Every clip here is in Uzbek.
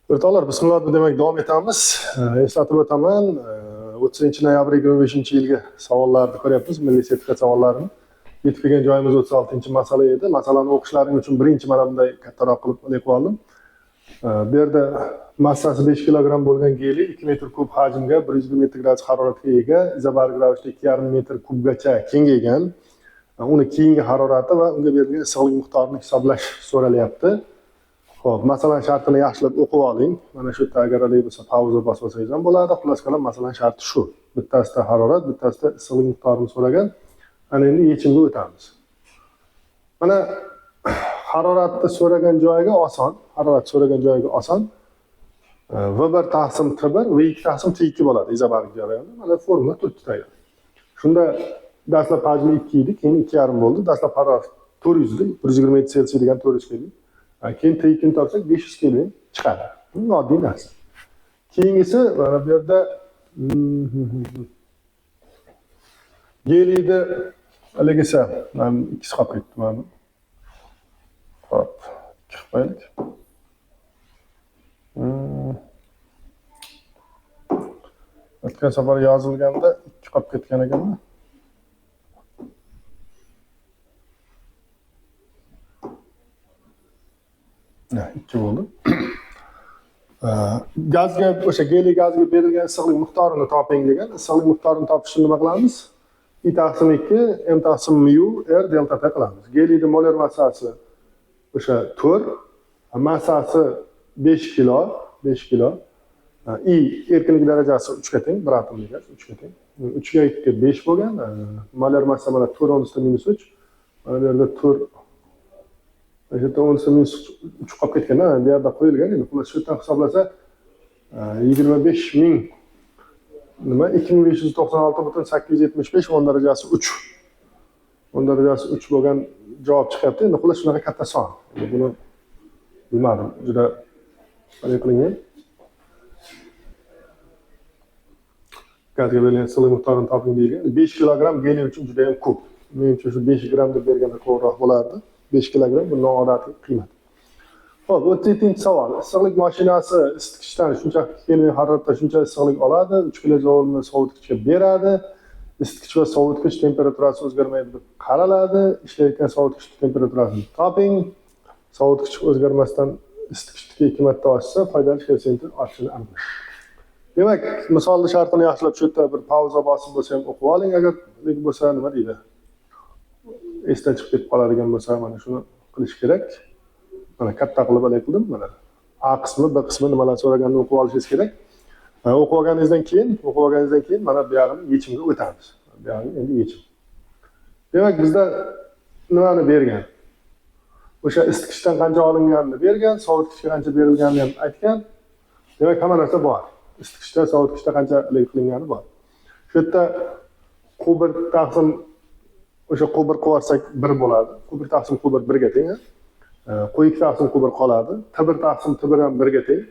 O'rtoqlar, bismillah demak davom etamiz. Eslatib o'taman, 30-noyabr 2025-yilgi savollarni ko'ryapmiz, milliy sertifikat savollarini. Yetib kelgan joyimiz 36-masala edi. Masalani o'qishlaring uchun birinchi mana bunday kattaroq qilib qo'yib oldim. Bu yerda massasi 5 kilogramm bo'lgan geli 2 metr kub hajmga 120 metr gradus haroratga ega, izobarik ravishda 2,5 metr kubgacha kengaygan. Uni keyingi harorati va unga berilgan issiqlik miqdorini hisoblash so'ralyapti. Xo'p, masalan shartini yaxshilab o'qib oling. Mana shu yerda agar alay bo'lsa pauza bosib olsangiz ham bo'ladi. Xullas kalom, masalan sharti shu. Bittasida harorat, bittasida issiqlik miqdorini so'ragan. Ana endi yechimga o'tamiz. Mana haroratni so'ragan joyiga oson, harorat so'ragan joyiga oson. V1 taqsim T1, V2 taqsim T2 bo'ladi izobarik jarayonda. Mana formula turibdi tayyor. Shunda dastlab hajmi 2 edi, keyin 2,5 bo'ldi. Dastlab harorat 400 edi, 127 Selsiy degan 400 keldi. Keyin T2 ni topsak 500 kelvin chiqadi. Bu oddiy narsa. Keyingisi mana bu yerda geliydi haligisa men ikkisi qolib ketdi mana. Hop, ikki qo'yaylik. O'tgan safar yozilganda ikki qolib ketgan ekanmi? İki bo'ldi. Gazga o'sha geli gazga berilgan issiqlik miqdorini toping degan. Issiqlik miqdorini topishni nima qilamiz? I taqsim 2 m taqsim mu r delta t qilamiz. Geliyning molar massasi o'sha 4, massasi 5 kilo, 5 kilo. I erkinlik darajasi 3 ga teng, 1 atomlik gaz 3 ga teng. 3 ga 2 ga 5 bo'lgan. Molar massa mana 4 -3. Mana bu yerda 4 3 qolib ketgan-da, bu yerda qo'yilgan endi. Xullas shu yerdan hisoblasa 25.000 nima 2596.875 10 darajasi 3. 10 darajasi 3 bo'lgan javob chiqyapti. Endi xullas shunaqa katta son. Buni bilmadim, juda qanday qilingan. Gazga berilgan issiqlik miqdorini toping deyilgan. 5 kilogramm geliy uchun juda ham ko'p. Menimcha shu 5 gramm deb berganda to'g'riroq bo'lardi. 5 kilogramm bu noodatiy qiymat. Xo'p, 37-chi savol. Issiqlik mashinasi isitgichdan shuncha kelvin haroratda shuncha issiqlik oladi, 3 kilojulni sovutgichga beradi. Isitgich va sovutgich temperaturasi o'zgarmaydi deb qaraladi. Ishlayotgan sovutgich temperaturasini toping. Sovutgich o'zgarmasdan isitgichniki 2 marta oshsa, foydali koeffitsiyenti oshishini aniqlang. Demak, misolning shartini yaxshilab shu yerda bir pauza bosib bo'lsa ham o'qib oling, agar bo'lsa nima deydi? Esdan chiqib ketib qoladigan bo'lsa, mana shuni qilish kerak. Mana katta qilib qildim mana. A qismi, B qismi nimalar so'raganini o'qib olishingiz kerak. O'qib olganingizdan keyin mana bu yerni yechimga o'tamiz. Bu yerni endi yechim. Demak, bizda nimani bergan? O'sha isitgichdan qancha olinganini bergan, sovutgichga qancha berilganini ham aytgan. Demak, hamma narsa bor. Isitgichda, sovutgichda qancha qilingani bor. Shu yerda Q1 taqsim o'sha Q1 qo'yarsak 1 bo'ladi. Q1 taqsim Q1 1 ga teng. Q2 taqsim Q1 qoladi. T1 taqsim T1 ham 1 ga teng.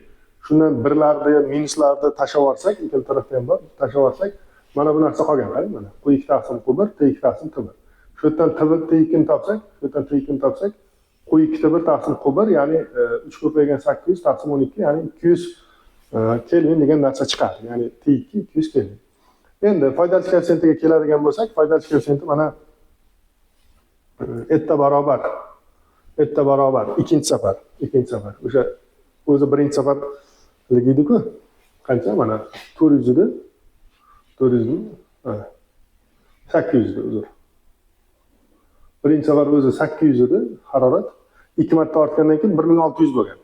Shundan birlarni, minuslarni tashlab yuborsak, ikkala tarafda ham bor, tashlab yuborsak, mana bu narsa qolgan, qarang mana. Q2 taqsim Q1, T2 taqsim T1. Shu yerdan T2 ni topsak, Q2 T1 taqsim Q1, ya'ni 3 ko'paygan 800 taqsim 12, ya'ni 200 kelvin degan narsa chiqadi. Ya'ni T2 200 kelvin. Endi foydali koeffitsiyentiga keladigan bo'lsak, foydali koeffitsiyenti mana etta barobar ikkinchi safar. O'sha o'zi birinchi safar edi-ku. Qancha mana 400 edi. 800 edi uzr. Birinchi safar o'zi 800 edi harorat. 2 marta ortgandan keyin 1600 bo'lgan.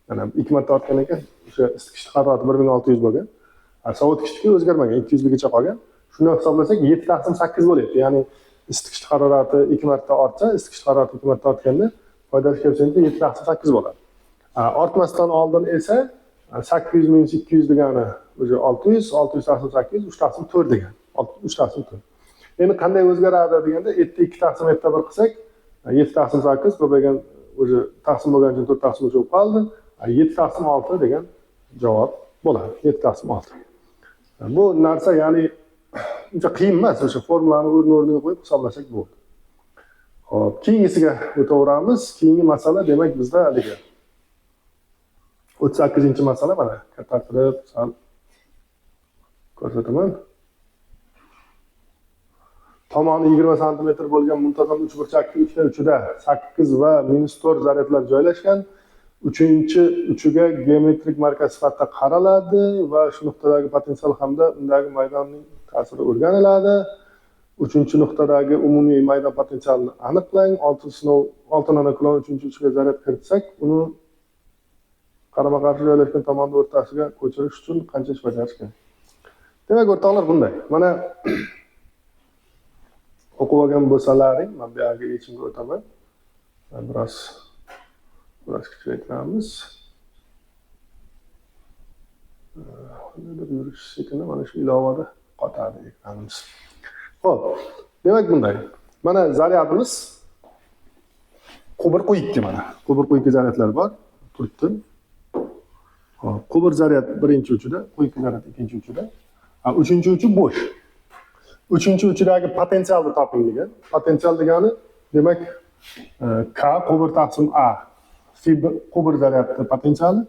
Mana 2 marta ortgandan keyin o'sha isitgich harorati 1600 bo'lgan. Sovutgichniki o'zgarmagan, 200 gacha qolgan. Shuni hisoblasak 7 taqsim 8 bo'lyapti. Ya'ni isitgich harorati 2 marta ortsa, isitgich harorati 2 marta ortganda foydali koeffitsiyenti 7 taqsim 8 bo'ladi. Ortmasdan oldin esa 800 minus 200 degani o'sha 600, 600 taqsim 800, 3 taqsim 4 degan. 3 taqsim 4. Endi qanday o'zgaradi deganda 2 taqsim 1 qilsak, 7 taqsim 8 ko'paygan o'sha taqsim bo'lgan uchun 4 taqsim bo'lib qoldi. 7 taqsim 6 degan javob bo'ladi. 7 taqsim 6. Bu narsa ya'ni uncha qiyin emas, o'sha formulani o'rniga qo'yib hisoblasak bo'ldi. Xo'p, keyingisiga o'taveramiz. Keyingi masala demak bizda haligi 38-masala mana kattatirib sal ko'rsataman. Tomoni 20 sm bo'lgan muntazam uchburchakli ikkita uchida 8 va -4 zaryadlar joylashgan. Uchinchi uchiga geometrik markaz sifatida qaraladi va shu nuqtadagi potensial hamda undagi maydonning ta'siri o'rganiladi. Uchinchi nuqtadagi umumiy maydon potensialini aniqlang. Oltin anaklon uchinchi uchiga zaryad kiritsak, uni qarama-qarshi joylashgan tomonning o'rtasiga ko'chirish uchun qancha ish bajarish kerak? Demak, o'rtoqlar bunday. Mana o'qib olgan bo'lsalaring, men bu yerga yechimga o'taman. Biroz kuchaytiramiz. Qanday yurish sekini mana shu ilovada qotadi ekranimiz. Xo'p, demak bunday. Mana zaryadimiz qubur qo'yikki mana. Qubur qo'yikki zaryadlar bor. Turibdi. Xo'p, qubur zaryad birinchi uchida, qo'yikki zaryad ikkinchi uchida. Uchinchi uchi bo'sh. Uchinchi uchidagi potensialni toping degan. Potensial degani demak K qubur taqsim A fibr qubur zaryadni potensiali,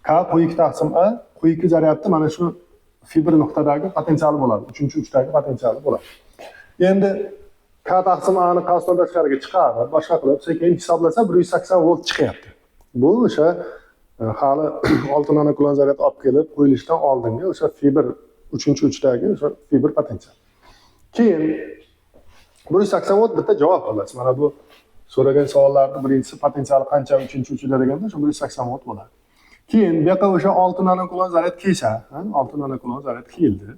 K qo'yikki taqsim A qo'yikki zaryadni mana shu fibr nuqtadagi potensiali bo'ladi. Uchinchi uchdagi potensiali bo'ladi. Endi K taqsim A ni qasddan tashqariga chiqarib, boshqa qilib sekin hisoblasa 180 volt chiqyapti. Bu o'sha hali oltin anaklon zaryad olib kelib qo'yilishdan oldingi o'sha fibr uchinchi uchdagi o'sha fibr potensial. Keyin 180 volt bitta javob olasiz. Mana bu so'ragan savollarning birinchisi potensiali qancha uchinchi uchida deganda o'sha 180 volt bo'ladi. Keyin bu yoqqa o'sha oltin anaklon zaryad kelsa, oltin anaklon zaryad keldi.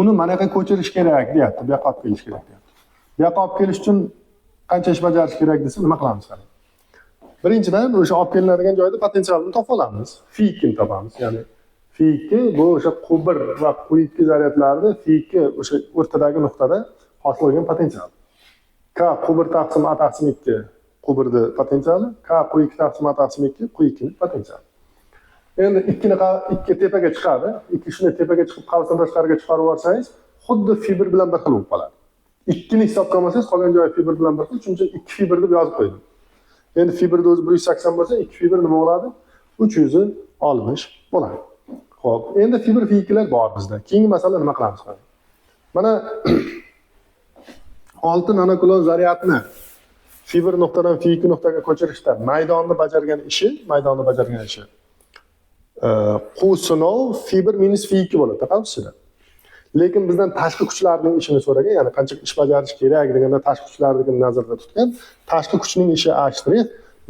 Uni mana yoqqa ko'chirish kerak deyapti, bu yoqqa olib kelish kerak deyapti. Bu yoqqa olib kelish uchun qancha ish bajarish kerak desa, nima qilamiz qarang. Birinchidan o'sha olib kelinadigan joyda potensialni topib olamiz. Phi2 ni topamiz. Ya'ni Phi2 bu o'sha qubur va qo'yikki zaryadlarni Phi2 o'sha o'rtadagi nuqtada hosil bo'lgan potensial. K qubur taqsim A taqsim 2 quburni potensiali, K qo'yikki taqsim A taqsim 2 qo'yikkining potensiali. Endi 2 tepaga chiqadi. 2 shuni tepaga chiqib qavsdan tashqariga chiqarib yuborsangiz, xuddi fibr bilan bir xil bo'lib qoladi. 2 ni hisobga olmasangiz, qolgan joyi fibr bilan bir xil, shuning uchun 2 fibr deb yozib qo'ydim. Endi fibrni o'zi 180 bo'lsa, 2 fibr nima bo'ladi? 360 bo'ladi. Xo'p, endi fibr Phi2lar bor bizda. Keyingi masala nima qilamiz qarang. Mana oltin anaklon zaryadni fibr nuqtadan Phi2 nuqtaga ko'chirishda maydonni bajargan ishi Q sinov fibr minus Phi2 bo'ladi, qavsida. Lekin bizdan tashqi kuchlarning ishini so'ragan, ya'ni qancha ish bajarish kerak deganda tashqi kuchlarni nazarda tutgan, tashqi kuchning ishi A'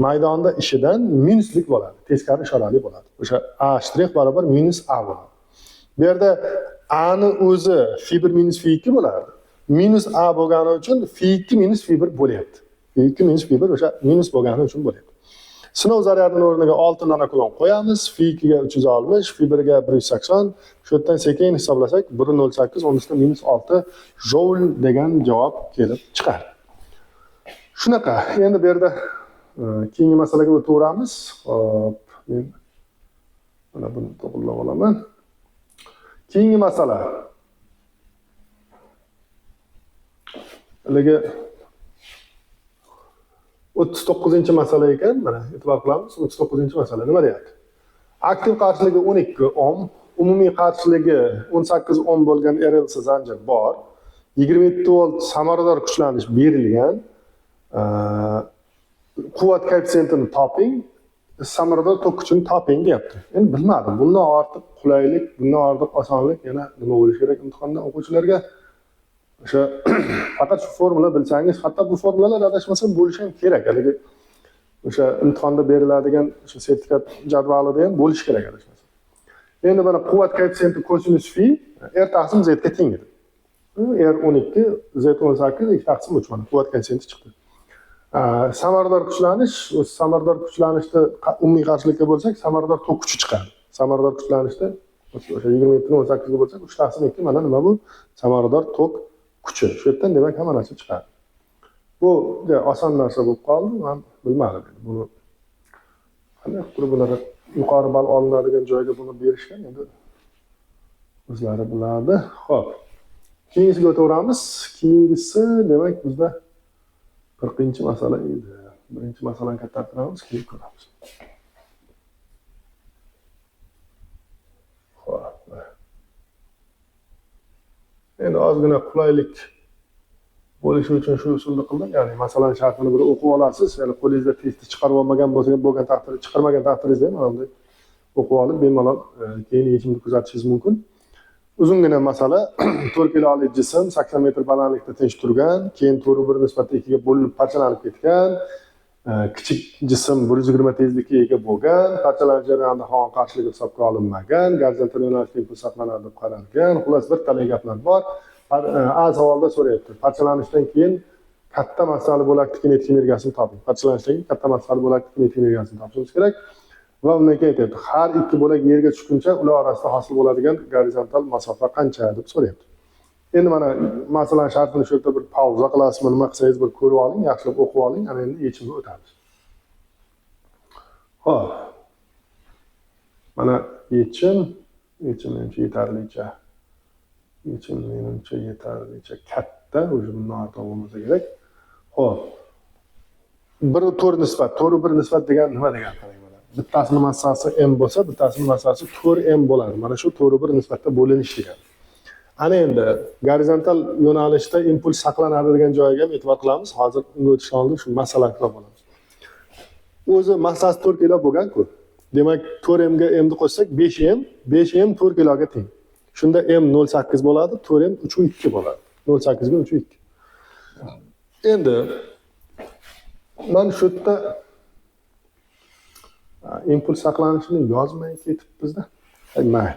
maydonda ishidan minuslik bo'ladi, teskari ishorali bo'ladi. O'sha A' barobar minus A bo'ladi. Bu yerda A ni o'zi fibr minus Phi2 bo'ladi. Minus A bo'lgani uchun Phi2 minus fibr bo'lyapti. Phi2 minus fibr o'sha minus bo'lgani uchun bo'lyapti. Sinov zaryadining o'rniga oltin anaklon qo'yamiz. Phi2 ga 360, fibrga 180. Shu yerdan sekin hisoblasak 1.08 o'rnida minus 6 joule degan javob kelib chiqadi. Shunaqa. Endi bu yerda keyingi masalaga o'taveramiz. Hop, men mana buni to'g'rilab olaman. Keyingi masala. Haligi 39-masala ekan, mana e'tibor qilamiz. 39-masala nima deyapti? Aktiv qarshiligi 12 ohm, umumiy qarshiligi 18 ohm bo'lgan RLC zanjir bor. 27 volt samarador kuchlanish berilgan. Quvvat koeffitsiyentini toping, samarador tok kuchini toping deyapti. Endi bilmadim, bundan ortiq qulaylik, bundan ortiq osonlik yana nima bo'lishi kerak imtihonda o'quvchilarga? O'sha faqat shu formula bilsangiz, hatto bu formulalar adashmasam bo'lishi ham kerak. Haligi o'sha imtihonda beriladigan o'sha sertifikat jadvalida ham bo'lishi kerak adashmasam. Endi mana quvvat koeffitsiyenti kosinus phi R taqsim Z ga teng edi. R12 Z18 2 taqsim 3 mana quvvat koeffitsiyenti chiqdi. Samarador kuchlanish, o'z samarador kuchlanishda umumiy qarshilikka bo'lsak, samarador tok kuchi chiqadi. Samarador kuchlanishda o'sha 27 ni 18 ga bo'lsak, 3 taqsim 2 mana nima bu? Samarador tok kuchi. Shu yerdan demak hamma narsa chiqadi. Bu oson narsa bo'lib qoldi, men bilmadim buni. Qanday qilib bular yuqori ball olinadigan joyga buni berishgan endi o'zlari biladi. Xo'p. Keyingisiga o'taveramiz. Keyingisi demak bizda 40-masala edi. Birinchi masalani kattatiramiz, keyin ko'ramiz. ozgina qulaylik bo'lishi uchun shu usulni qildim. Ya'ni masalan shartini bir o'qib olasiz, ya'ni qo'lingizda testni chiqarib olmagan bo'lgan taqdirda, chiqarmagan taqdiringizda ham mana bunday o'qib olib bemalol keyin yechimni kuzatishingiz mumkin. Uzungina masala 4 kilolik jism 80 metr balandlikda tinch turgan, keyin 4/1 nisbatda 2 ga bo'linib parchalanib ketgan. Kichik jism 120 tezlikka ega bo'lgan, parchalanish jarayonida havo qarshiligi hisobga olinmagan, gorizontal yo'nalishda impuls saqlanadi deb qaralgan. Xullas bir talay gaplar bor. A savolda so'rayapti. Parchalanishdan keyin katta massali bo'lakli kinetik energiyasini toping. Parchalanishdan keyin katta massali bo'lakli kinetik energiyasini topishimiz kerak. Va undan keyin aytayapti, har ikki bo'lak yerga tushguncha ular orasida hosil bo'ladigan gorizontal masofa qancha deb so'rayapti. Endi mana masalan shartini shu yerda bir pauza qilasizmi, nima qilsangiz bir ko'rib oling, yaxshilab o'qib oling, ana endi yechimga o'tamiz. Xo'p. Mana yechim menimcha yetarlicha. Yechim menimcha yetarlicha katta, o'sha bundan ortiq bo'lmasa kerak. Xo'p. 1/4 nisbat, 4/1 nisbat degan nima degan qarang mana. Bittasini massasi m bo'lsa, bittasini massasi 4m bo'ladi. Mana shu 4/1 nisbatda bo'linish degan. Ana endi gorizontal yo'nalishda impuls saqlanadi degan joyiga ham e'tibor qilamiz. Hozir unga o'tishdan oldin shu masalaga qarab olamiz. O'zi massasi 4 kilo bo'lgan-ku. Demak, 4m ga m ni qo'shsak 5m, 5m 4 kiloga teng. Shunda m 0.8 bo'ladi, 4m 3.2 bo'ladi. 0.8 ga 3.2. Endi men shu yerda impuls saqlanishini yozmay ketibmiz-da. Mayli.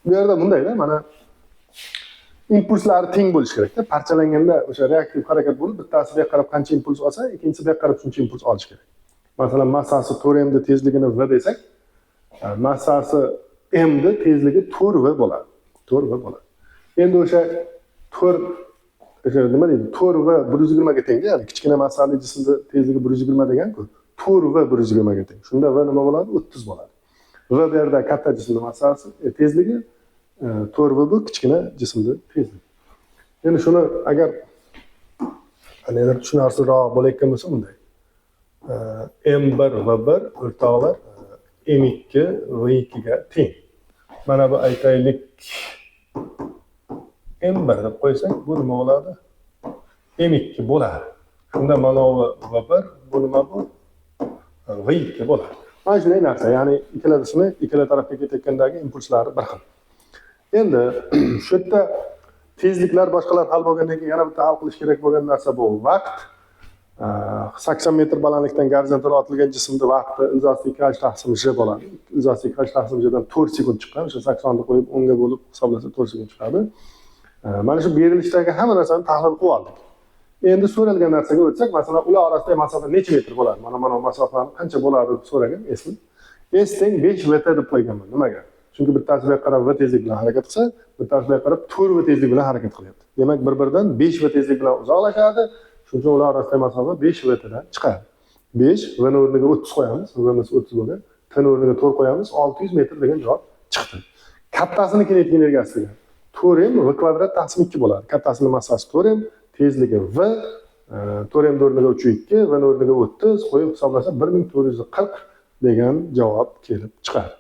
Bu yerda bundayda mana impulslari teng bo'lishi kerak-da. Parchalanganda o'sha reaktiv harakat bo'lib, bittasi bu yoqqa qarab qancha impuls olsa, ikkinchisi bu yoqqa qarab shuncha impuls olish kerak. Masalan, massasi 4m da tezligini v desak, massasi m da tezligi 4v bo'ladi. 4v bo'ladi. Endi o'sha 4 nima deydi? 4v 120 ga teng, ya'ni kichkina massali jismda tezligi 120 degan-ku. 4v 120 ga teng. Shunda v nima bo'ladi? 30 bo'ladi. V bu yerda katta jismning massasi, tezligi 4v bu kichkina jismda tezlik. Endi shuni agar qanday tushunarliroq bo'layotgan bo'lsa bunday. M1 V1 o'rtoqlar M2 V2 ga teng. Mana bu aytaylik M1 deb qo'ysak, bu nima bo'ladi? M2 bo'ladi. Shunda mana bu V1, bu nima bu? V2 bo'ladi. Mana shunday narsa, ya'ni ikkalasini ikkala tarafga ketayotgandagi impulslari bir xil. Endi shu yerda tezliklar boshqalar hal bo'lgandan keyin yana bitta hal qilish kerak bo'lgan narsa bu vaqt. 80 metr balandlikdan gorizontal otilgan jismning vaqti ilzosiga karsh taqsim j bo'ladi. Ilzosiga karsh taqsim jdan 4 sekund chiqqan. O'sha 80 ni qo'yib 10 ga bo'lib hisoblasa 4 sekund chiqadi. Mana shu berilishdagi hamma narsani tahlil qilib oldik. Endi so'ralgan narsaga o'tsak, masalan, ular orasidagi masofa necha metr bo'ladi? Mana masofani qancha bo'ladi deb so'ragan esni. S teng 5 vt deb qo'yganman. Nimaga? Chunki bittasi bu yoqqa qarab v tezlik bilan harakat qilsa, bittasi bu yoqqa qarab 4 v tezlik bilan harakat qilyapti. Demak, bir-biridan 5 v tezlik bilan uzoqlashadi. Shuning uchun ular orasidagi masofa 5 v dan chiqadi. 5 v ni o'rniga 30 qo'yamiz, v'miz 30 bo'lgan. T ni o'rniga 4 qo'yamiz, 600 metr degan javob chiqdi. Kattasini kinetik energiyasi degan 4m v kvadrat taqsim 2 bo'ladi. Kattasining massasi 4m, tezligi v, 4m o'rniga 3.2, v ni o'rniga 30 qo'yib hisoblasa 1440 degan javob kelib chiqadi.